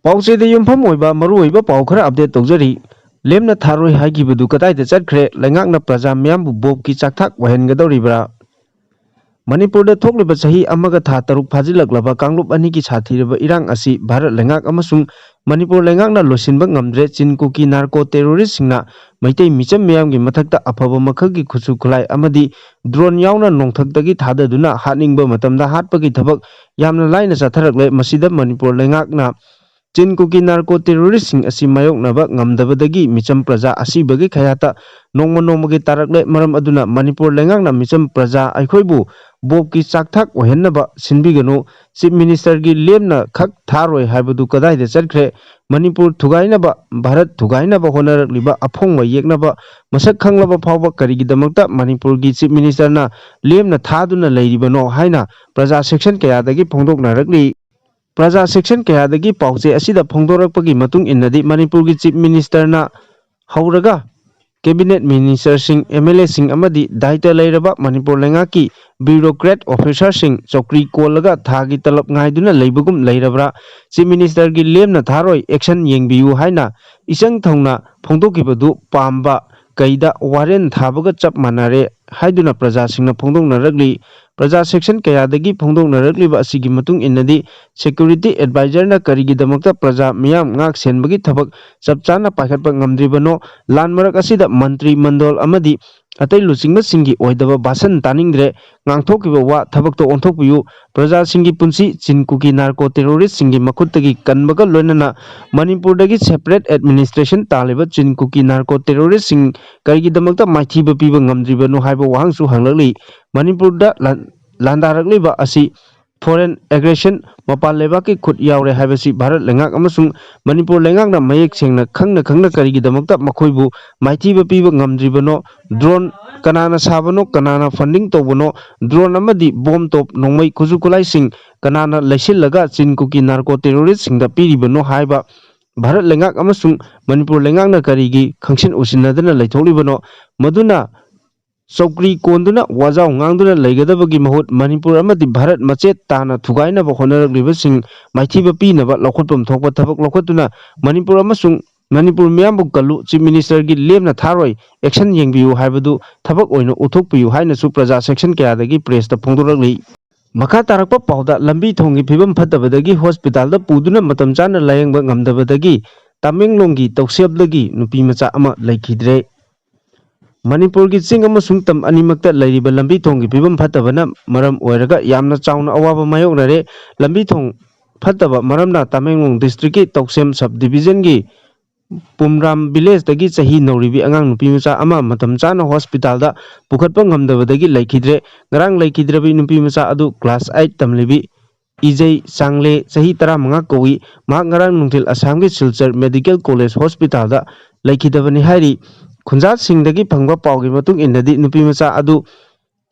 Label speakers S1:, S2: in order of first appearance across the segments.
S1: ꯄꯥꯎꯆꯦꯗ ꯌꯨꯝꯐꯝ ꯑꯣꯏꯕ ꯃꯔꯨꯑꯣꯏꯕ ꯄꯥꯎ ꯈꯔ ꯑꯞꯗꯦꯠ ꯇꯧꯖꯔꯤ ꯂꯦꯝꯅ ꯊꯥꯔꯣꯏ ꯍꯥꯏꯈꯤꯕꯗꯨ ꯀꯗꯥꯏꯗ ꯆꯠꯈ꯭ꯔꯦ ꯂꯩꯉꯥꯛꯅ ꯄ꯭ꯔꯖꯥ ꯃꯤꯌꯥꯝꯕꯨ ꯕꯣꯕꯀꯤ ꯆꯥꯛꯊꯥꯛ ꯑꯣꯏꯍꯟꯒꯗꯧꯔꯤꯕ꯭ꯔꯥ ꯃꯅꯤꯄꯨꯔꯗ ꯊꯣꯛꯂꯤꯕ ꯆꯍꯤ ꯑꯃꯒ ꯊꯥ ꯇꯔꯨꯛ ꯐꯥꯖꯤꯜꯂꯛꯂꯕ ꯀꯥꯡꯂꯨꯞ ꯑꯅꯤꯒꯤ ꯁꯥꯊꯤꯔꯕ ꯏꯔꯥꯡ ꯑꯁꯤ ꯚꯥꯔꯠ ꯂꯩꯉꯥꯛ ꯑꯃꯁꯨꯡ ꯃꯅꯤꯄꯨꯔ ꯂꯩꯉꯥꯛꯅ ꯂꯣꯏꯁꯤꯟꯕ ꯉꯝꯗ꯭रे ꯆꯤꯟ ꯀꯨꯀꯤ ꯅꯥꯔꯀꯣ ꯇꯦꯔꯣꯔꯤꯁꯁꯤꯡꯅ ꯃꯩꯇꯩ ꯃꯤꯆꯝ ꯃꯤꯌꯥꯝꯒꯤ ꯃꯊꯛꯇ ꯑꯐꯕ ꯃꯈꯜꯒꯤ ꯈꯨꯠꯁꯨ ꯈꯨꯠꯂꯥꯏ ꯑꯃꯗꯤ ꯗ꯭ꯔꯣꯟ ꯌꯥꯎꯅ ꯅꯣꯡꯊꯛꯇꯒꯤ ꯊꯥꯗꯗꯨꯅ ꯍꯥꯠꯅꯤꯡꯕ ꯃꯇꯝꯗ ꯍꯥꯠꯄꯒꯤ ꯊꯕꯛ ꯌꯥꯝꯅ ꯂꯥꯏꯅ ꯆꯠꯊꯔꯛꯂꯦ ꯃꯁꯤꯗ ꯃꯅꯤꯄꯨꯔ ꯂꯩꯉꯥꯛꯅ ꯆꯤꯟ ꯀꯨꯀꯤ ꯅꯥꯔꯀꯣ ꯇꯦꯔꯣꯔꯤꯁꯁꯤꯡ ꯑꯁꯤ ꯃꯥꯌꯣꯛꯅꯕ ꯉꯝꯗꯕꯗꯒꯤ ꯃꯤꯆꯝ प्रजा ꯑꯁꯤꯕꯒꯤ ꯈꯌꯥꯠꯇ ꯅꯣꯡꯃ ꯅꯣꯡꯃꯒꯤ ꯇꯥꯔꯛꯂꯦ ꯃꯔꯝ ꯑꯗꯨꯅ ꯃꯅꯤꯄꯨꯔ ꯂꯩꯉꯥꯛꯅ ꯃꯤꯆꯝ प्रजा ꯑꯩꯈꯣꯏꯕꯨ ꯕꯣꯕꯀꯤ ꯆꯥꯛꯊꯥꯛ ꯑꯣꯏꯍꯟꯅꯕ ꯁꯤꯟꯕꯤꯒꯅꯨ ꯆꯤꯞ ꯃꯤꯅꯤस्टरꯒꯤ ꯂꯦꯝꯅ ꯈꯛ ꯊꯥꯔꯣꯏ ꯍꯥꯏꯕꯗꯨ ꯀꯗꯥꯏꯗ ꯆꯠꯈ꯭रे मणिपुर थुगाइनबा भारत थुगाइनबा होनरक्लिबा अफोंग येकनबा मसक खंगलबा फावबा करिगिदमक्ता मणिपुर की चीफ मिनिस्टर ना लेमना थादुना लैरिबनो हाइना प्रजा सेक्शन कयादगी फोंदोकनारक्ली प्रजा सेक्शन कयादगी पाउचे असिदा फोंदोरक्पगी मतुंग इन्नदी मणिपुर की चीफ मिनिस्टर ना हौरगा कैबिनेट मिनिस्टर सिंह एमएलए सिंह अमदी दायित्व लैरबा मणिपुर लेंगाकी ब्यूरोक्रेट ऑफिसर सिंह चौकरी कोलगा थागी तलब ngaiduna leibugum leirabra chief minister की लेमना थारोय एक्शन येंगबियु हाइना इचंग थौना फोंदोकिबदु पाम्बा कईदा वारेन थाबगा चप मानारे हाइदुना प्रजा सिंहना फोंदोकनारक्ली प्रजा सेक्शन कयादगी फोंदोकनारक्लिबा असिगी मतुंग इन्नदी सिक्योरिटी एडवाइजर ना करिगिदमक्ता प्रजा मियाम ngak senbagi thabak chapchana पाइखटपा ngamdribano लान मरक असिदा मंत्री मंडल अमदी अतै लुचिंगबा सिंगी ओइदबा भाषण तानिंगद्रे ngang वा थबकतो ओंथोकपियु प्रजा सिंगी पुंसी चिनकुकी नार्को टेरोरिस्ट सिंगी मखुतगी कनबगा लोइनना मणिपुरदगी सेपरेट एडमिनिस्ट्रेशन तालिबा चिनकुकी नार्को टेरोरिस्ट सिंग करिगिदमक्ता माइथीबा पीबा ngamdribano हाइबा वाहंगसु हंगलक्ली मणिपुरदा लांदारक्लिबा असि फॉरेन एग्रेशन मपाल लेबा की खुद यावरे हाइबसी भारत लेंगाक अमसुंग मणिपुर लेंगाकना मयेक सेंगना खंगना करिगिदमक्ता मखोइबु माइथीबा पीबा ngamdribano ड्रोन कनाना साबनो कनाना फंडिंग तोबनो ड्रोन अमदी बॉम टॉप नोंमई खुजु खुलाई सिंग कनाना लैसिलगा चिनकुकी नार्को टेरोरिस्ट सिंगदा पीरिबनो हाइबा भारत लेंगाक अमसुंग मणिपुर लेंगाकना करिगी खंगसिन उसिनदना लैथोलिबनो मदुना चौकरी कोंदुना वाजाव ngang लेगदबगी महुत मणिपुर अमदी भारत मचेत ताना थुगाइनबा होनरक्लिबसिंग माइथीबा पीनबा लौखटपम थोकबा थबक लौखटुना मणिपुर अमसुंग मणिपुर मियामबु कल्लु चीफ मिनिस्टर की लेमना थारोय एक्शन येंगबियु हाइबदु थबक ओइनो उथोकपियु हाइनसु प्रजा सेक्शन कयादगी प्रेस ता फोंदोरक्ली मखा तारकपा पाउदा लंबी थोंगी फिबम फतबदगी हॉस्पिटल दा पुदुना मतम चाना लायंगबा ngamdabadagi तामेंगलोंगी तौसेबदगी नुपी मचा अमा लैखिद्रे मणिपुर की चिंग अमसुंग तम अनिमक्ता लैरिबा लंबी थोंगी फिबम फतबना मरम ओइरगा यामना चाउना अवाबा मायोगनरे लंबी थोंग फतबा मरमना तामेंगलोंग डिस्ट्रिक्ट की तौसेम सब डिवीजन की पुमराम विलेज दगी चही नौरिबी अंगांग नुपी मचा अमा मतम चाना हॉस्पिटल दा पुखटपा ngamdabadagi लैखिद्रे ngarang लैखिद्रबी नुपी मचा अदु क्लास 8 तमलिबी इजई सांगले चही 15 कोई मा ngarang नुंथिल असम की सिलचर मेडिकल कॉलेज हॉस्पिटल दा लैखिदबनी हाइरी खुंजात सिंगदगी फंगबा पाउगी मतुंग इन्नदी नुपी मचा अदु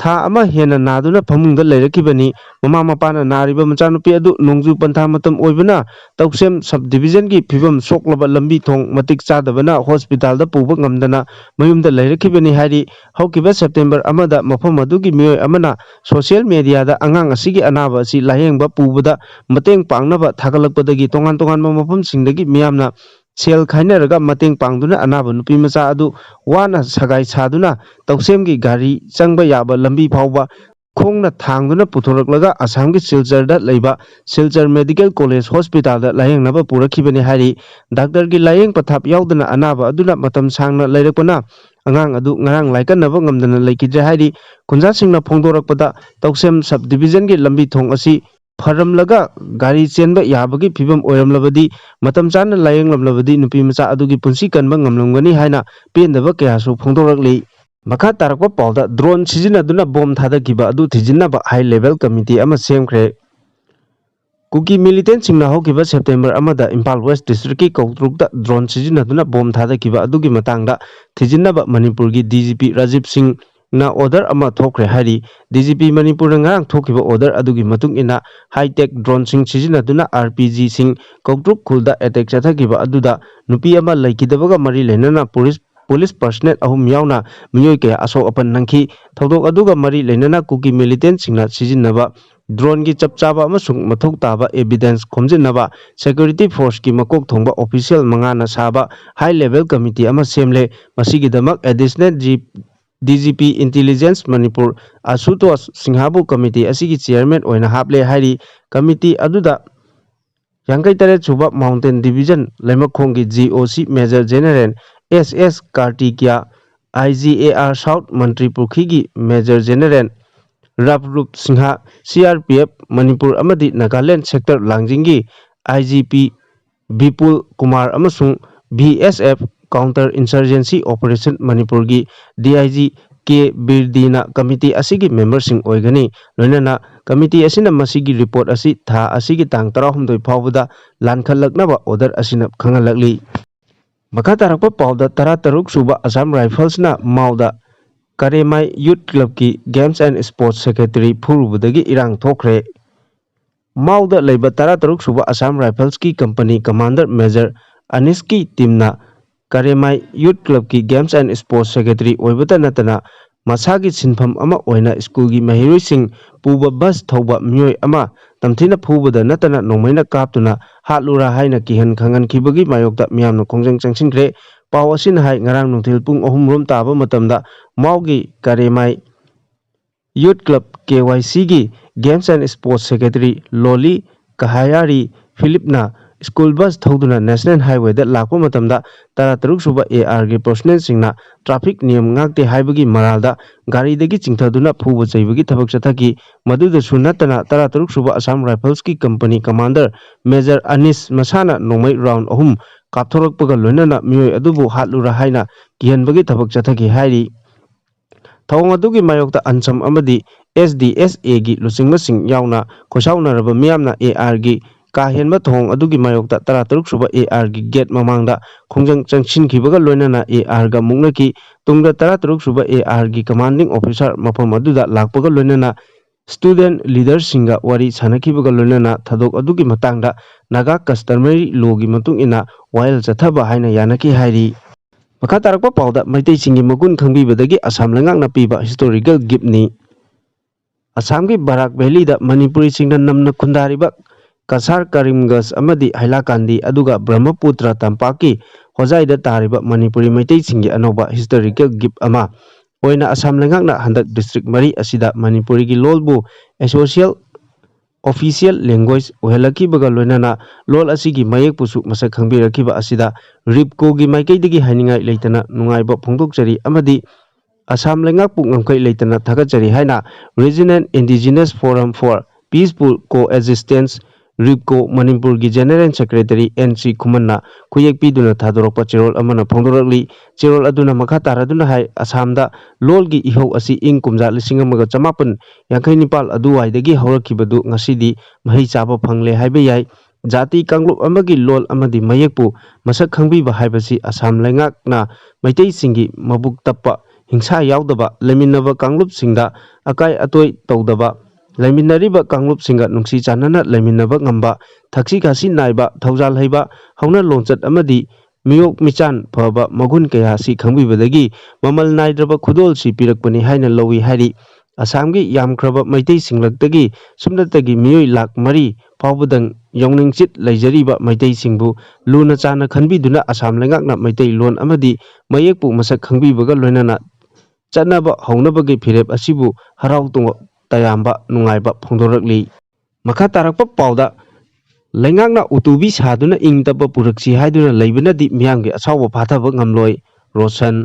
S1: था अमा हेना नादुना फमुंगदा लैरकिबनी ममा मपाना नारिबा मचा नुपी अदु नोंजु पंथा मतम ओइबना तौसेम सब डिवीजन की फिबम सोकलबा लंबी थोंग मतिक चादबना हॉस्पिटल दा पुबा ngamdana मयुमदा लैरकिबनी हाइरी हौकिबा सेप्टेम्बर अमदा मफम अदुगी मियोय अमना सोशल मीडिया दा अंगांग असिगी अनाबा असि लायेंगबा पुबदा मतेंग पांगनबा थागलकपदगी तोंगान तोंगान मफम सिंगदगी मियामना सेल खाइनरगा मतेंग पांगदुना अनाबा नुपी मचा अदु वाना सगाई सादुना तौसेम की गाड़ी चंगबा याबा लंबी फावबा खोंगना थांगदुना पुथोरकलगा असम की सिलचरदा लैबा सिलचर मेडिकल कॉलेज हॉस्पिटल दा लायेंगनबा पुरखिबनी हाइरी डॉक्टर की लायेंग पथाप यावदना अनाबा अदुना मतम सांगना लैरकपना अंगांग अदु ngarang laikannaba ngamdana लैखिद्रे हाइरी खुंजा सिंगना फोंदोरकपदा तौसेम sub division की लंबी थोंग असि फरमलगा गाड़ी चेनबा याबगी फिबम ओइरमलबदी मतम चाना लायेंगलबदी नुपी मचा अदुगी पुंसी कनबा ngamlomgani हाइना पेंदबा कयासु फोंदोरकली मखा तारकपा पाउदा ड्रोन सिजिनदुना बॉम थादकिबा अदु थिजिनबा हाई लेवल कमिटी अमा सेमख्रे कुकी मिलिटेंट सिंगना हौकिबा सेप्टेम्बर अमदा इम्फाल वेस्ट डिस्ट्रिक्ट की कौत्रुकदा ड्रोन सिजिनदुना बॉम थादकिबा अदुगी मतंगदा थिजिनबा मणिपुर की डीजीपी राजीव सिंह ना ऑर्डर अमा थोखरे हाइरी डीजीपी मणिपुर ngarang थोखिबा ऑर्डर अदुगी मतुंग इना हाईटेक ड्रोन सिंग सिजिनदुना आरपीजी सिंग कौत्रुक खुलदा अटैक चथकिबा अदुदा नुपी अमा लैकिदबगा मरी लेनना पुलिस पर्सनल अहुम यावना मियोय कया असो अपन नंखी थौदोक अदुगा मरी लेनना कुकी मिलिटेंट सिंगना सिजिनबा ड्रोन की चप चाबा अमसुंग मथौ ताबा एविडेंस खोमजिनबा सिक्योरिटी फोर्स की मकोक थोंबा ऑफिशियल मंगाना साबा हाई लेवल कमिटी अमा सेमले मसीगिदमक additional DGP intelligence Manipur Ashutosh सिंहाबू कमिटी असिगी चेयरमैन ओइना हापले हाइरी कमिटी अदुदा यांकई तरे सुबा माउंटेन डिवीजन लेमखोंग की GOC major general SS Kartikeya IGAR south मंत्री पुखी की मेजर जनरल रापरूप सिंहा CRPF मणिपुर अमदी नागालैंड सेक्टर लांजिंगी IGP विपुल कुमार अमसुंग VSF counter insurgency operation Manipur की DIG के बिरदीना कमिटी असिगी मेंबर सिंह ओइगनी लोइनना कमिटी असिना मसिगी रिपोर्ट असि था असिगी तांग 13 फावदा लानखलकनबा ऑर्डर असिना खंगलकली मखा तारकपा पावदा 13 सुबा असम राइफल्स ना माउदा करेमाई यूथ क्लब की गेम्स एंड स्पोर्ट्स सेक्रेटरी फुरुबदगी इरांग थोखरे माउदा लेबा 13 सुबा असम राइफल्स की कंपनी कमांडर मेजर अनिस की टीमना करेमाई यूथ क्लब की गेम्स एंड स्पोर्ट्स सेक्रेटरी ओइबता नतना मसागी सिनफम अमा ओइना स्कूल की महिरोइसिंग पुबा बस थौबा मियोय अमा तमथिना फुबदा नतना नोंमैना कापतुना हातलुरा हाइना किहन खंगन खिबगी मायोक्ता मियामना खोंजंग चंगसिनख्रे पाव असिन हाइ ngarang nungthil pung 3 rom taba matamda maugi karemai youth club KYC gi games and sports secretary Loli Kahayari Philipna school bus thoduna national highway da lakpa matamda 13 suba AR gi personnel singna traffic niyam ngakte haibagi maralda gari dagi chingthaduna phuba chaibagi thabak chathaki maduda sunatana 13 suba Assam Rifles ki company commander Major Anis Masana nomai round ahum कापथोरकपगा लोइनना मियोय अदुबु हातलुरा हाइना किहनबगी थबक चथकी हाइरी थौंग अदुगी मायोक्ता अनसम अमदी SDSA गी लुसिंगमसिंग यावना खोसाउनरबा मियामना AR गी काहेनबा थौंग अदुगी मायोक्ता 13 सुबा AR गी gate ममांगदा खोंजंग चंगसिनखिबगा लोइनना AR गा मुंगनकी तुंगदा 13 सुबा AR गी commanding officer मफम अदुदा लाकपगा लोइनना student leader सिंगा वारी सानखिबगा लोइनना थदोक अदुगी मतंगदा Naga customary लो गी मतुंग इना वायल चथबा हाइना यानकी हाइरी मखा तारकपा पावदा मैतै सिंगी मगुन खंगबिबदगी असम लंगांगना पीबा हिस्टोरिकल गिफ्टनी असम की बराक वैली दा मणिपुरी सिंगना नमना खुंदारिबा कसार करीमगंज अमदी हैलाकांदी अदुगा ब्रह्मपुत्र तंपाकी होजाइदा तारिबा मणिपुरी मैतै सिंगी अनोबा हिस्टोरिकल गिफ्ट अमा ओइना असम लंगांगना हंदक डिस्ट्रिक्ट मरी असिदा मणिपुरी की लोलबु एसोसियल ऑफिशियल लैंग्वेज ओहेलकीबगा लोइनना लोल असिगी मयेक पुसु मसक खंबिरकीबा असिदा रिपको की माइकैदगी हाइनिंगाई लेतना नुंगाइबा फोंदोकचरी अमदी असम लैंगाकपु ngamkai लेतना थगचरी हाइना regional indigenous forum for peaceful coexistence रिपको मणिपुर की जनरल सेक्रेटरी NC खुमन्ना खुयेक पीदुना थादोरकपा चिरोल अमना फोंदोरकली चिरोल अदुना मखा तारादुना हाइ असमदा लोल की इहौ असि इंग कुमजा लिसिंग अमगा चमापन यांखै Nepal अदुवाइदगी हौरखिबदु ngasidi mahi chaba phangle haibe yai jati kanglup amagi lol amadi mayekpu masak khangbiba haibasi asam laingakna maitei singi mabuk tappa hingsa yaudaba leminaba kanglup singda akai atoi tawdaba leminariba kanglup singa nungsi chanana leminaba ngamba thaksi khasi naiba thaujal haiba hauna lonchat amadi miyok michan phaba magun kaya si khangbibadagi mamal naidraba khudol si pirakpani haina lowi hari Assam की यामख्रब मैतै सिंगलक्तगी सुमनतगी मियोय लाख मरी फावबदंग यौनिंगचित लैजरीबा मैतै सिंगबु लुना चाना खनबिदुना Assam लैंगाकना Meitei loan अमदी मयेकपु मसक खंगबिबगा लोइनना चनबा हौनबगी फिरेप असिबु हराव तुंग तयाम्बा नुंगाइबा फोंदोरकली मखा तारकपा पावदा लैंगाकना उतुबी सादुना इंगतबा पुरक्सी हाइदुना लैबनदी मियांगे असावबा फाथबा ngamloi रोशन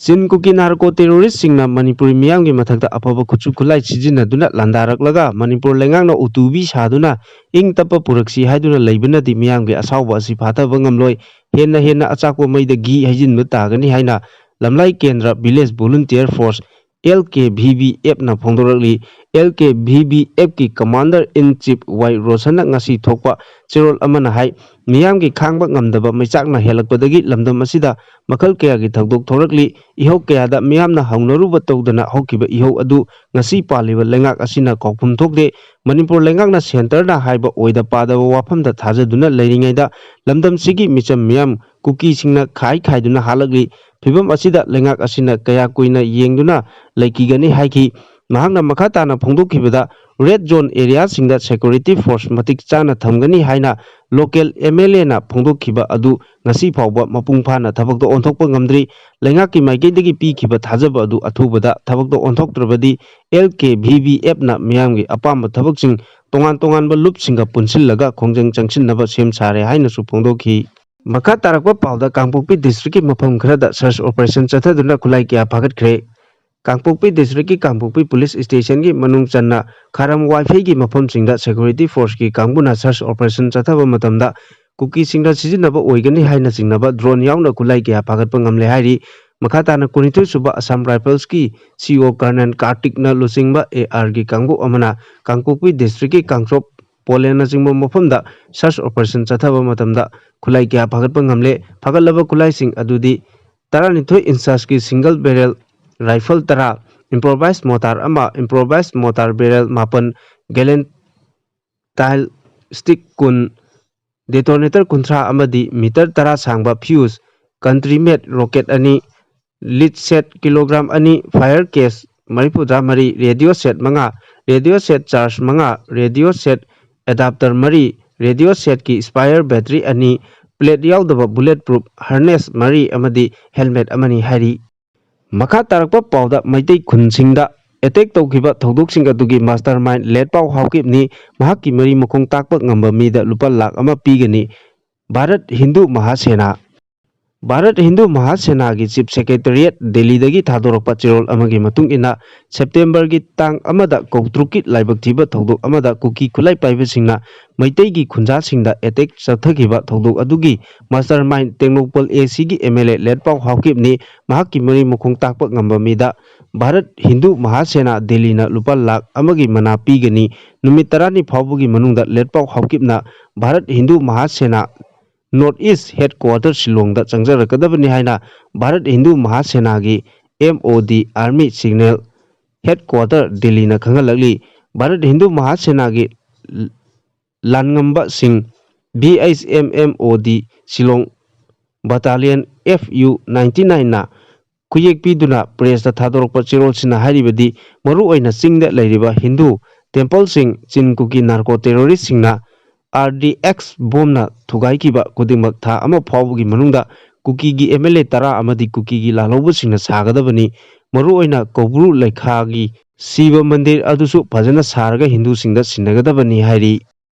S1: चीन cookie narco terrorist सिंगना Manipuri मियाम की मथकता अफब खुचु खुलाई सिजिनदुना लांदारकलगा मणिपुर लेंगांगना उतुबी सादुना इंग तप पुरक्सी हाइदुना लैबनदी मियाम के असावबा असि फाथबा ngamloi हेन्ना अचाको मैदा गी हाइजिनबा तागनी हाइना लमलाई केंद्र विलेज वॉलंटियर फोर्स LKVBF ना फोंदोरकली LKVBF की commander in chief Y Roshan ngasi थोकपा चिरोल अमना हाइ मियाम की खांगबा ngamdaba मैचाकना हेलकपदगी लमदम असिदा मखल कया की थगदोक थोरकली इहो कयादा मियामना हौनरुबा तौदना हौकिबा इहो अदु ngasi पालिबा लेंगाक असिना कौफुम थोकदे मणिपुर लेंगाकना सेंटरना हाइबा ओइदा पादबा वाफमदा थाजदुना लैरिङैदा लमदम सिगी मिचम मियाम कुकी सिंगना खाइदुना हालकली फिबम असिदा लेंगाक असिना कया कुइना येंगदुना लैकिगनी हाइकी ꯃꯍꯥꯛꯅ ꯃꯈꯥ ꯇꯥꯅ ꯐꯣꯡꯗꯣꯛꯈꯤꯕꯗ ꯔꯦꯗ ꯖꯣꯟ ꯑꯦꯔꯤꯌꯥꯁꯤꯡꯗ ꯁꯦꯀ꯭ꯌꯨꯔꯤꯇꯤ ꯐꯣꯔꯁ ꯃꯇꯤꯛ ꯆꯥꯅ ꯊꯝꯒꯅꯤ ꯍꯥꯏꯅ ꯂꯣꯀꯦꯜ MLAꯅ ꯐꯣꯡꯗꯣꯛꯈꯤꯕ ꯑꯗꯨ ꯉꯁꯤ ꯐꯥꯎꯕ ꯃꯄꯨꯡ ꯐꯥꯅ ꯊꯕꯛꯇ ꯑꯣꯟꯊꯣꯛꯄ ꯉꯝꯗ꯭ꯔꯤ ꯂꯩꯉꯥꯛꯀꯤ ꯃꯥꯏꯀꯩꯗꯒꯤ ꯄꯤꯈꯤꯕ ꯊꯥꯖꯕ ꯑꯗꯨ ꯑꯊꯨꯕꯗ ꯊꯕꯛꯇ ꯑꯣꯟꯊꯣꯛꯇ꯭ꯔꯕꯗꯤ LKVVFꯅ ꯃꯤꯌꯥꯝꯒꯤ ꯑꯄꯥꯝꯕ ꯊꯕꯛꯁꯤꯡ ꯇꯣꯉꯥꯟ ꯇꯣꯉꯥꯟꯕ ꯂꯨꯞꯁꯤꯡꯒ ꯄꯨꯟꯁꯤꯜꯂꯒ ꯈꯣꯡꯖꯪ ꯆꯪꯁꯤꯟꯅꯕ ꯁꯦꯝ ꯁꯥꯔꯦ ꯍꯥꯏꯅꯁꯨ ꯐꯣꯡꯗꯣꯛꯈꯤ ꯃꯈꯥ ꯇꯥꯔꯛꯄ ꯄꯥꯎꯗ ꯀꯥꯡꯄꯣꯛꯄꯤ ꯗꯤꯁꯇ꯭ꯔꯤꯛꯀꯤ ꯃꯐꯝ ꯈꯔꯗ ꯁꯔꯆ ꯑꯣꯄꯔꯦꯁꯟ ꯆꯠꯊꯗꯨꯅ ꯈꯨꯠꯂꯥꯏ ꯀꯌꯥ ꯐꯥꯒꯠꯈ꯭ꯔꯦ ꯀꯥꯡꯄꯣꯛꯄꯤ ꯗꯤꯁꯇ꯭ꯔꯤꯛꯀꯤ ꯀꯥꯡꯄꯣꯛꯄꯤ ꯄꯨꯂꯤꯁ ꯁ꯭ꯇꯦꯁꯟꯒꯤ ꯃꯅꯨꯡ ꯆꯟꯅ ꯈꯥꯔꯝ ꯋꯥꯏꯐꯩꯒꯤ ꯃꯐꯝꯁꯤꯡꯗ ꯁꯦꯀ꯭ꯌꯨꯔꯤꯇꯤ ꯐꯣꯔꯁꯀꯤ ꯀꯥꯡꯕꯨꯅ ꯁꯔꯆ ꯑꯣꯄꯔꯦꯁꯟ ꯆꯠꯊꯕ ꯃꯇꯝꯗ ꯀꯨꯀꯤꯁꯤꯡꯅ ꯁꯤꯖꯤꯟꯅꯕ ꯑꯣꯏꯒꯅꯤ ꯍꯥꯏꯅ ꯆꯤꯡꯅꯕ ꯗ꯭ꯔꯣꯟ ꯌꯥꯎꯅ ꯈꯨꯠꯂꯥꯏ ꯀꯌꯥ ꯐꯥꯒꯠꯄ ꯉꯝꯂꯦ ꯍꯥꯏꯔꯤ ꯃꯈꯥ ꯇꯥꯅ 22 ꯁꯨꯕ ꯑꯁꯥꯝ ꯔꯥꯏꯐꯜꯁꯀꯤ CO ꯀꯔꯅꯦꯜ ꯀꯥꯔꯇꯤꯛꯅ ꯂꯨꯆꯤꯡꯕ ARꯒꯤ ꯀꯥꯡꯕꯨ ꯑꯃꯅ ꯀꯥꯡꯄꯣꯛꯄꯤ ꯗꯤꯁꯇ꯭ꯔꯤꯛꯀꯤ ꯀꯥꯡꯆꯣꯞ ꯄꯣꯂꯦꯟꯅꯆꯤꯡꯕ ꯃꯐꯝꯗ ꯁꯔꯆ ꯑꯣꯄꯔꯦꯁꯟ ꯆꯠꯊꯕ ꯃꯇꯝꯗ ꯈꯨꯠꯂꯥꯏ ꯀꯌꯥ ꯐꯥꯒꯠꯄ ꯉꯝꯂꯦ ꯐꯥꯒꯠꯂꯕ ꯈꯨꯠꯂꯥꯏꯁꯤꯡ ꯑꯗꯨꯗꯤ 12 ꯏꯟꯆꯀꯤ ꯁꯤꯡꯒꯜ ꯕꯦꯔꯦꯜ ꯔꯥꯏꯐꯜ 10 ꯏꯝꯄ꯭ꯔꯣꯚꯥꯏꯖ ꯃꯣꯔꯇꯥꯔ ꯑꯃ ꯏꯝꯄ꯭ꯔꯣꯚꯥꯏꯖ ꯃꯣꯔꯇꯥꯔ ꯕꯦꯔꯦꯜ 9 ꯒꯦꯂꯦꯟꯇꯥꯏꯜ ꯁ꯭ꯇꯤꯛ 10 ꯗꯦꯇꯣꯅꯦꯇꯔ 30 ꯑꯃꯗꯤ ꯃꯤꯇꯔ 10 ꯁꯥꯡꯕ ꯐ꯭ꯌꯨꯖ ꯀꯟꯇ꯭ꯔꯤꯃꯦꯠ rocket 2 lead set kilogram 2 fire case 34 radio set 5 radio set charge 5 radio set adapter 3 radio ꯁꯦꯠꯀꯤ ꯁ꯭ꯄꯥꯏꯌꯔ ꯕꯦꯇꯔꯤ 2 ꯄ꯭ꯂꯦꯠ ꯌꯥꯎꯗꯕ ꯕꯨꯂꯦꯠ ꯄ꯭ꯔꯨꯐ ꯍꯥꯔꯅꯦꯁ 4 ꯑꯃꯗꯤ ꯍꯦꯜꯃꯦꯠ ꯑꯃꯅꯤ ꯍꯥꯏꯔꯤ ꯃꯈꯥ ꯇꯥꯔꯛꯄ ꯄꯥꯎꯗ ꯃꯩꯇꯩ ꯈꯨꯟꯁꯤꯡꯗ ꯑꯦꯇꯦꯛ ꯇꯧꯈꯤꯕ ꯊꯧꯗꯣꯛꯁꯤꯡ ꯑꯗꯨꯒꯤ ꯃꯥꯁꯇꯔ ꯃꯥꯏꯟ ꯂꯦꯠꯄꯥꯎ ꯍꯥꯎꯀꯤꯞꯅꯤ ꯃꯍꯥꯛꯀꯤ ꯃꯔꯤ ꯃꯈꯣꯡ ꯇꯥꯛꯄ ꯉꯝꯕ ꯃꯤꯗ ꯂꯨꯄꯥ ꯂꯥꯈ 1 ꯄꯤꯒꯅꯤ ꯚꯥꯔꯠ ꯍꯤꯟꯗꯨ ꯃꯍꯥꯁꯦꯅꯥ ꯚꯥꯔꯠ ꯍꯤꯟꯗꯨ ꯃꯍꯥꯁꯦꯅꯥꯒꯤ ꯆꯤꯞ ꯁꯦꯀ꯭ꯔꯦꯇꯔꯤꯌꯦꯠ ꯗꯦꯜꯂꯤꯗꯒꯤ ꯊꯥꯗꯣꯔꯛꯄ ꯆꯦꯔꯣꯜ ꯑꯃꯒꯤ ꯃꯇꯨꯡ ꯏꯟꯅ ꯁꯦꯞꯇꯦꯝꯕꯔꯒꯤ ꯇꯥꯡ 1ꯗ ꯀꯧꯇ꯭ꯔꯨꯛꯀꯤ ꯂꯥꯏꯕꯛ ꯊꯤꯕ ꯊꯧꯗꯣꯛ ꯑꯃꯗ ꯀꯨꯀꯤ ꯈꯨꯠꯂꯥꯏ ꯄꯥꯏꯕꯁꯤꯡꯅ ꯃꯩꯇꯩꯒꯤ ꯈꯨꯟꯖꯥꯁꯤꯡꯗ ꯑꯦꯇꯦꯛ ꯆꯠꯊꯈꯤꯕ ꯊꯧꯗꯣꯛ ꯑꯗꯨꯒꯤ ꯃꯥꯁꯇꯔ ꯃꯥꯏꯟ ꯇꯦꯡꯅꯧꯄꯜ ACꯒꯤ MLA ꯂꯦꯠꯄꯥꯎ ꯍꯥꯎꯀꯤꯞꯅꯤ ꯃꯍꯥꯛꯀꯤ ꯃꯔꯤ ꯃꯈꯣꯡ ꯇꯥꯛꯄ ꯉꯝꯕ ꯃꯤꯗ ꯚꯥꯔꯠ ꯍꯤꯟꯗꯨ ꯃꯍꯥꯁꯦꯅꯥ ꯗꯦꯜꯂꯤꯅ ꯂꯨꯄꯥ ꯂꯥꯈ 1ꯒꯤ ꯃꯅꯥ ꯄꯤꯒꯅꯤ ꯅꯨꯃꯤꯠ 10ꯅꯤ ꯐꯥꯎꯕꯒꯤ ꯃꯅꯨꯡꯗ ꯂꯦꯠꯄꯥꯎ ꯍꯥꯎꯀꯤꯞꯅ Bharat Hindu Mahasena north east headquarter ꯁꯤꯂꯣꯡꯗ ꯆꯪꯖꯔꯛꯀꯗꯕꯅꯤ ꯍꯥꯏꯅ ꯚꯥꯔꯠ ꯍꯤꯟꯗꯨ ꯃꯍꯥꯁꯦꯅꯥꯒꯤ MOD ꯑꯥꯔꯃꯤ ꯁꯤꯒꯅꯦꯜ ꯍꯦꯗꯀ꯭ꯋꯥꯔꯇꯔ ꯗꯦꯜꯂꯤꯅ ꯈꯪꯍꯜꯂꯛꯂꯤ ꯚꯥꯔꯠ ꯍꯤꯟꯗꯨ ꯃꯍꯥꯁꯦꯅꯥꯒꯤ ꯂꯥꯟꯉꯝꯕꯁꯤꯡ VHMMOD ꯁꯤꯂꯣꯡ ꯕꯇꯥꯂꯤꯌꯟ FU-99ꯅ ꯈꯨꯌꯦꯛ ꯄꯤꯗꯨꯅ ꯄ꯭ꯔꯦꯁꯇ ꯊꯥꯗꯣꯔꯛꯄ ꯆꯦꯔꯣꯜꯁꯤꯅ ꯍꯥꯏꯔꯤꯕꯗꯤ ꯃꯔꯨꯑꯣꯏꯅ ꯆꯤꯡꯗ ꯂꯩꯔꯤꯕ ꯍꯤꯟꯗꯨ ꯇꯦꯝꯄꯜꯁꯤꯡ ꯆꯤꯟ ꯀꯨꯀꯤ ꯅꯥꯔꯀꯣ ꯇꯦꯔꯣꯔꯤꯁꯁꯤꯡꯅ RDX ꯕꯣꯝꯅ ꯊꯨꯒꯥꯏꯈꯤꯕ ꯈꯨꯗꯤꯡꯃꯛ ꯊꯥ ꯑꯃ ꯐꯥꯎꯕꯒꯤ ꯃꯅꯨꯡꯗ ꯀꯨꯀꯤꯒꯤ MLA 10 ꯑꯃꯗꯤ ꯀꯨꯀꯤꯒꯤ ꯂꯥꯜꯍꯧꯕꯁꯤꯡꯅ ꯁꯥꯒꯗꯕꯅꯤ ꯃꯔꯨꯑꯣꯏꯅ ꯀꯧꯕ꯭ꯔꯨ ꯂꯩꯈꯥꯒꯤ ꯁꯤꯕ ꯃꯟꯗꯤꯔ ꯑꯗꯨꯁꯨ ꯐꯖꯅ ꯁꯥꯔꯒ ꯍꯤꯟꯗꯨꯁꯤꯡꯗ ꯁꯤꯟꯅꯒꯗꯕꯅꯤ ꯍꯥꯏꯔꯤ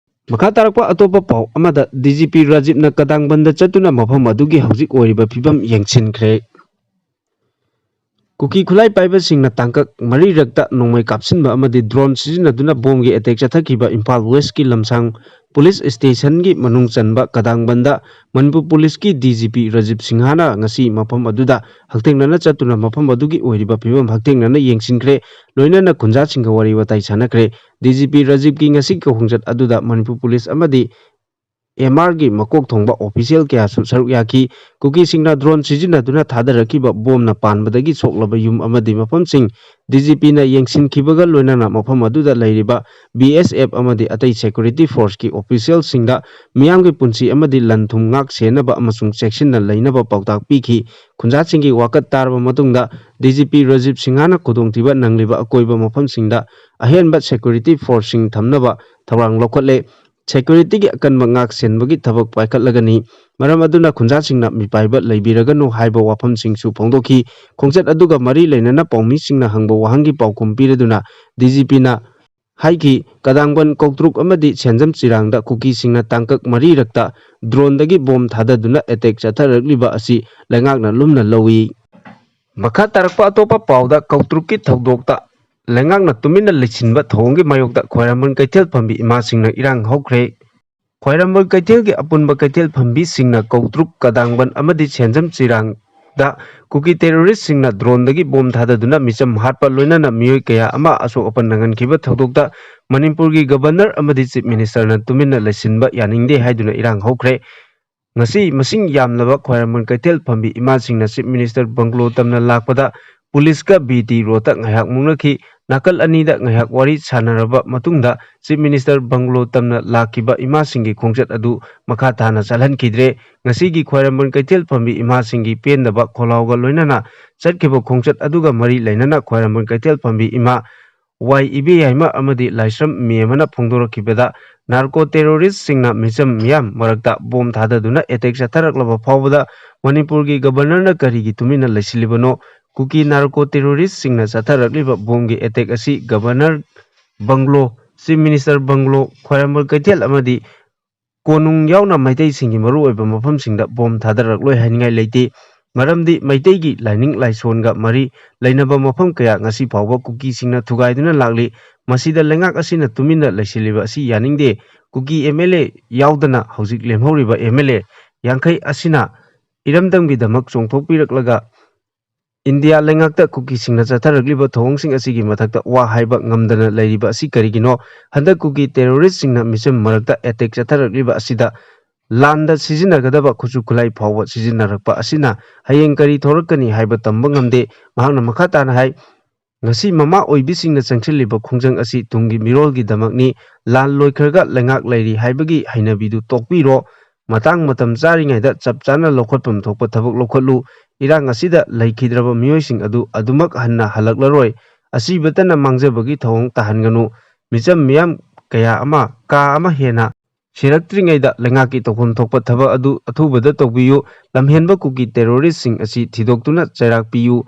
S1: ꯃꯈꯥ ꯇꯥꯔꯛꯄ ꯑꯇꯣꯞꯄ ꯄꯥꯎ ꯑꯃꯗ DGP ꯔꯥꯖꯤꯕꯅ ꯀꯗꯥꯡꯕꯟꯗ ꯆꯠꯇꯨꯅ ꯃꯐꯝ ꯑꯗꯨꯒꯤ ꯍꯧꯖꯤꯛ ꯑꯣꯏꯔꯤꯕ ꯐꯤꯕꯝ ꯌꯦꯡꯁꯤꯟꯈ꯭ꯔꯦ ꯀꯨꯀꯤ ꯈꯨꯠꯂꯥꯏ ꯄꯥꯏꯕꯁꯤꯡꯅ ꯇꯥꯡꯀꯛ 4ꯔꯛꯇ ꯅꯣꯡꯃꯩ ꯀꯥꯞꯁꯤꯟꯕ ꯑꯃꯗꯤ ꯗ꯭ꯔꯣꯟ ꯁꯤꯖꯤꯟꯅꯗꯨꯅ ꯕꯣꯝꯒꯤ ꯑꯦꯇꯦꯛ ꯆꯠꯊꯈꯤꯕ ꯏꯝꯐꯥꯜ ꯋꯦꯁꯀꯤ ꯂꯝꯁꯥꯡ ꯄꯨꯂꯤꯁ ꯁ꯭ꯇꯦꯁꯟꯒꯤ ꯃꯅꯨꯡ ꯆꯟꯕ ꯀꯗꯥꯡꯕꯟꯗ Manipur ꯄꯨꯂꯤꯁꯀꯤ DGP ꯔꯥꯖꯤꯕ ꯁꯤꯡꯍꯅ ꯉꯁꯤ ꯃꯐꯝ ꯑꯗꯨꯗ ꯍꯛꯊꯦꯡꯅꯅ ꯆꯠꯇꯨꯅ ꯃꯐꯝ ꯑꯗꯨꯒꯤ ꯑꯣꯏꯔꯤꯕ ꯐꯤꯕꯝ ꯍꯛꯊꯦꯡꯅꯅ ꯌꯦꯡꯁꯤꯟꯈ꯭ꯔꯦ ꯂꯣꯏꯅꯅ ꯈꯨꯟꯖꯥꯁꯤꯡꯒ ꯋꯥꯔꯤ ꯋꯥꯇꯥꯏ ꯁꯥꯟꯅꯈ꯭ꯔꯦ DGP ꯔꯥꯖꯤꯕꯀꯤ ꯉꯁꯤ ꯈꯣꯡꯆꯠ ꯑꯗꯨꯗ Manipur ꯄꯨꯂꯤꯁ ꯑꯃꯗꯤ MRꯒꯤ ꯃꯀꯣꯛ ꯊꯣꯡꯕ ꯑꯣꯐꯤꯁꯤꯌꯦꯜ ꯀꯌꯥꯁꯨ ꯁꯔꯨꯛ ꯌꯥꯈꯤ ꯀꯨꯀꯤꯁꯤꯡꯅ ꯗ꯭ꯔꯣꯟ ꯁꯤꯖꯤꯟꯅꯗꯨꯅ ꯊꯥꯗꯔꯛꯈꯤꯕ ꯕꯣꯝꯅ ꯄꯥꯟꯕꯗꯒꯤ ꯁꯣꯛꯂꯕ ꯌꯨꯝ ꯑꯃꯗꯤ ꯃꯐꯝꯁꯤꯡ DGPꯅ ꯌꯦꯡꯁꯤꯟꯈꯤꯕꯒ ꯂꯣꯏꯅꯅ ꯃꯐꯝ ꯑꯗꯨꯗ ꯂꯩꯔꯤꯕ BSF ꯑꯃꯗꯤ ꯑꯇꯩ ꯁꯦꯀ꯭ꯌꯨꯔꯤꯇꯤ ꯐꯣꯔꯁꯀꯤ ꯑꯣꯐꯤꯁꯤꯌꯦꯜꯁꯤꯡꯗ ꯃꯤꯌꯥꯝꯒꯤ ꯄꯨꯟꯁꯤ ꯑꯃꯗꯤ ꯂꯟ ꯊꯨꯝ ꯉꯥꯛ ꯁꯦꯟꯅꯕ ꯑꯃꯁꯨꯡ ꯆꯦꯛꯁꯤꯟꯅ ꯂꯩꯅꯕ ꯄꯥꯎꯇꯥꯛ ꯄꯤꯈꯤ ꯈꯨꯟꯖꯥꯁꯤꯡꯒꯤ ꯋꯥꯀꯠ ꯇꯥꯔꯕ ꯃꯇꯨꯡꯗ DGP ꯔꯥꯖꯤꯕ ꯁꯤꯡꯍꯅ ꯈꯨꯗꯣꯡꯊꯤꯕ ꯅꯪꯂꯤꯕ ꯑꯀꯣꯏꯕ ꯃꯐꯝꯁꯤꯡꯗ ꯑꯍꯦꯟꯕ ꯁꯦꯀ꯭ꯌꯨꯔꯤꯇꯤ ꯐꯣꯔꯁꯁꯤꯡ ꯊꯝꯅꯕ ꯊꯧꯔꯥꯡ ꯂꯧꯈꯠꯂꯦ ꯁꯦꯀ꯭ꯌꯨꯔꯤꯇꯤꯒꯤ ꯑꯀꯟꯕ ꯉꯥꯛ ꯁꯦꯟꯕꯒꯤ ꯊꯕꯛ ꯄꯥꯏꯈꯠꯂꯒꯅꯤ ꯃꯔꯝ ꯑꯗꯨꯅ ꯈꯨꯟꯖꯥꯁꯤꯡꯅ ꯃꯤꯄꯥꯏꯕ ꯂꯩꯕꯤꯔꯒꯅꯨ ꯍꯥꯏꯕ ꯋꯥꯐꯝꯁꯤꯡꯁꯨ ꯐꯣꯡꯗꯣꯛꯈꯤ ꯈꯣꯡꯆꯠ ꯑꯗꯨꯒ ꯃꯔꯤ ꯂꯩꯅꯅ ꯄꯥꯎꯃꯤꯁꯤꯡꯅ ꯍꯪꯕ ꯋꯥꯍꯪꯒꯤ ꯄꯥꯎꯈꯨꯝ ꯄꯤꯔꯗꯨꯅ DGPꯅ ꯍꯥꯏꯈꯤ ꯀꯗꯥꯡꯕꯟ ꯀꯧꯇ꯭ꯔꯨꯛ ꯑꯃꯗꯤ ꯁꯦꯟꯖꯝ ꯆꯤꯔꯥꯡꯗ ꯀꯨꯀꯤꯁꯤꯡꯅ ꯇꯥꯡꯀꯛ 4ꯔꯛꯇ ꯗ꯭ꯔꯣꯟꯗꯒꯤ ꯕꯣꯝ ꯊꯥꯗꯗꯨꯅ ꯑꯦꯇꯦꯛ ꯆꯠꯊꯔꯛꯂꯤꯕ ꯑꯁꯤ ꯂꯩꯉꯥꯛꯅ ꯂꯨꯝꯅ ꯂꯧꯏ ꯃꯈꯥ ꯇꯥꯔꯛꯄ ꯑꯇꯣꯞꯄ ꯄꯥꯎꯗ ꯀꯧꯇ꯭ꯔꯨꯛꯀꯤ ꯊꯧꯗꯣꯛꯇ ꯂꯩꯉꯥꯛꯅ ꯇꯨꯃꯤꯟꯅ ꯂꯩꯁꯤꯟꯕ ꯊꯧꯑꯣꯡꯒꯤ ꯃꯥꯌꯣꯛꯇ ꯈ꯭ꯋꯥꯏꯔꯝꯕꯟ ꯀꯩꯊꯦꯜ ꯐꯝꯕꯤ ꯏꯃꯥꯁꯤꯡꯅ ꯏꯔꯥꯡ ꯍꯧꯈ꯭ꯔꯦ ꯈ꯭ꯋꯥꯏꯔꯝꯕꯟ ꯀꯩꯊꯦꯜꯒꯤ ꯑꯄꯨꯟꯕ ꯀꯩꯊꯦꯜ ꯐꯝꯕꯤꯁꯤꯡꯅ ꯀꯧꯇ꯭ꯔꯨꯛ ꯀꯗꯥꯡꯕꯟ ꯑꯃꯗꯤ ꯁꯦꯟꯖꯝ ꯆꯤꯔꯥꯡꯗ ꯀꯨꯀꯤ ꯇꯦꯔꯣꯔꯤꯁꯁꯤꯡꯅ ꯗ꯭ꯔꯣꯟꯗꯒꯤ ꯕꯣꯝ ꯊꯥꯗꯗꯨꯅ ꯃꯤꯆꯝ ꯍꯥꯠꯄ ꯂꯣꯏꯅꯅ ꯃꯤꯑꯣꯏ ꯀꯌꯥ ꯑꯃ ꯑꯁꯣꯛ ꯑꯄꯟ ꯅꯪꯍꯟꯈꯤꯕ ꯊꯧꯗꯣꯛꯇ ꯃꯅꯤꯄꯨꯔꯒꯤ ꯒꯕꯔꯅꯔ ꯑꯃꯗꯤ ꯆꯤꯞ ꯃꯤꯅꯤꯁꯇꯔꯅ ꯇꯨꯃꯤꯟꯅ ꯂꯩꯁꯤꯟꯕ ꯌꯥꯅꯤꯡꯗꯦ ꯍꯥꯏꯗꯨꯅ ꯏꯔꯥꯡ ꯍꯧꯈ꯭ꯔꯦ ꯉꯁꯤ ꯃꯁꯤꯡ ꯌꯥꯝꯂꯕ ꯈ꯭ꯋꯥꯏꯔꯝꯕꯟ ꯀꯩꯊꯦꯜ ꯐꯝꯕꯤ ꯏꯃꯥꯁꯤꯡꯅ ꯆꯤꯞ ꯃꯤꯅꯤꯁꯇꯔ ꯕꯪꯒ꯭ꯂꯣ ꯇꯝꯅ ꯂꯥꯛꯄꯗ ꯄꯨꯂꯤꯁꯀ BT ꯔꯣꯗꯇ ꯉꯥꯏꯍꯥꯛ ꯃꯨꯛꯅꯈꯤ ꯅꯥꯀꯜ ꯑꯅꯤꯗ ꯉꯥꯏꯍꯥꯛ ꯋꯥꯔꯤ ꯁꯥꯟꯅꯔꯕ ꯃꯇꯨꯡꯗ ꯆꯤꯞ ꯃꯤꯅꯤꯁꯇꯔ ꯕꯪꯒ꯭ꯂꯣ ꯇꯝꯅ ꯂꯥꯛꯈꯤꯕ ꯏꯃꯥꯁꯤꯡꯒꯤ ꯈꯣꯡꯆꯠ ꯑꯗꯨ ꯃꯈꯥ ꯇꯥꯅ ꯆꯠꯍꯟꯈꯤꯗ꯭ꯔꯦ ꯉꯁꯤꯒꯤ ꯈ꯭ꯋꯥꯏꯔꯝꯕꯟ ꯀꯩꯊꯦꯜ ꯐꯝꯕꯤ ꯏꯃꯥꯁꯤꯡꯒꯤ ꯄꯦꯟꯗꯕ ꯈꯣꯜꯂꯥꯎꯒ ꯂꯣꯏꯅꯅ ꯆꯠꯈꯤꯕ ꯈꯣꯡꯆꯠ ꯑꯗꯨꯒ ꯃꯔꯤ ꯂꯩꯅꯅ ꯈ꯭ꯋꯥꯏꯔꯝꯕꯟ ꯀꯩꯊꯦꯜ ꯐꯝꯕꯤ ꯏꯃꯥ वाई इबेयाइमा अमदी लाइसम मियमना फोंदोरखिबदा नार्को टेररिस्ट सिंगना मिचम मियाम मरक्ता बोम थाददुना एटेक चथरक्लबा फावबदा मणिपुर की गवर्नर न करीगी तुमिना लैसिलिबनो कुकी नार्को टेररिस्ट सिंगना चथरक्लिबा बोम की एटेक असी governor bungalow chief minister bungalow Khwairamband Keithel अमदी कोनुंग यावना मैतै सिंगी मरु ओइबा मफमसिंगदा बोम थादरक्लोय हाइनिंगाय लेते मरमदी मैतैगी लाइनिंग लाइसोनगा मरी लैनबा मफम कया ngasi फावबा कुकी सिंगना थुगाइदुना लागली मसीदा लेंगाक असिना तुमिना लैसिलिबा असी यानिंगदे कुकी एमएलए यावदना हौजिक लेमहौरिबा एमएलए यांखै असिना इरमदंगीदमक चोंथोकपिरक्लगा इंडिया लेंगाकता कुकी सिंगना चथरक्लिबा थोंगसिंग असिगी मथक्ता वा हाइबा ngamdana लैरिबा असी करिगिनो हंदा कुकी टेररिस्ट सिंगना मिसम मरक्ता एटेक चथरक्लिबा असिदा लांदा सिजिनगदबा खुचु खुलाई फावबा सिजिनरक्पा असिना हयेंग करी थोरकनी हाइबा तंबा ngamde mahakna makha tana hai ngasi mama oibisingna changchiliba khongjang asi tunggi mirolgi damakni lan loikhraga lengak lairi haibagi hainabidu tokpiro matang matam charingaida chapchana lokhotpam thokpa thabak lokhotlu irang asida laikhidraba miyoising adu adumak hanna halaklaroi asi batana mangjabagi thawong tahanganu micham miyam kaya ama ka ama hena Shiraktringaida lengaki tokon thokpa thaba adu athubada tokbiyu lamhenba kuki terrorist sing asi thidoktuna chairak piyu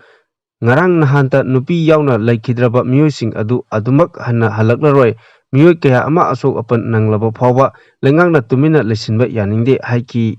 S1: ngarang nahanta nupi yauna laikhidraba miyoising adu adumak hanna halaklaroi miyoi kaya ama asok apan nanglaba phawba lengangna tumina lesinba yaningde haiki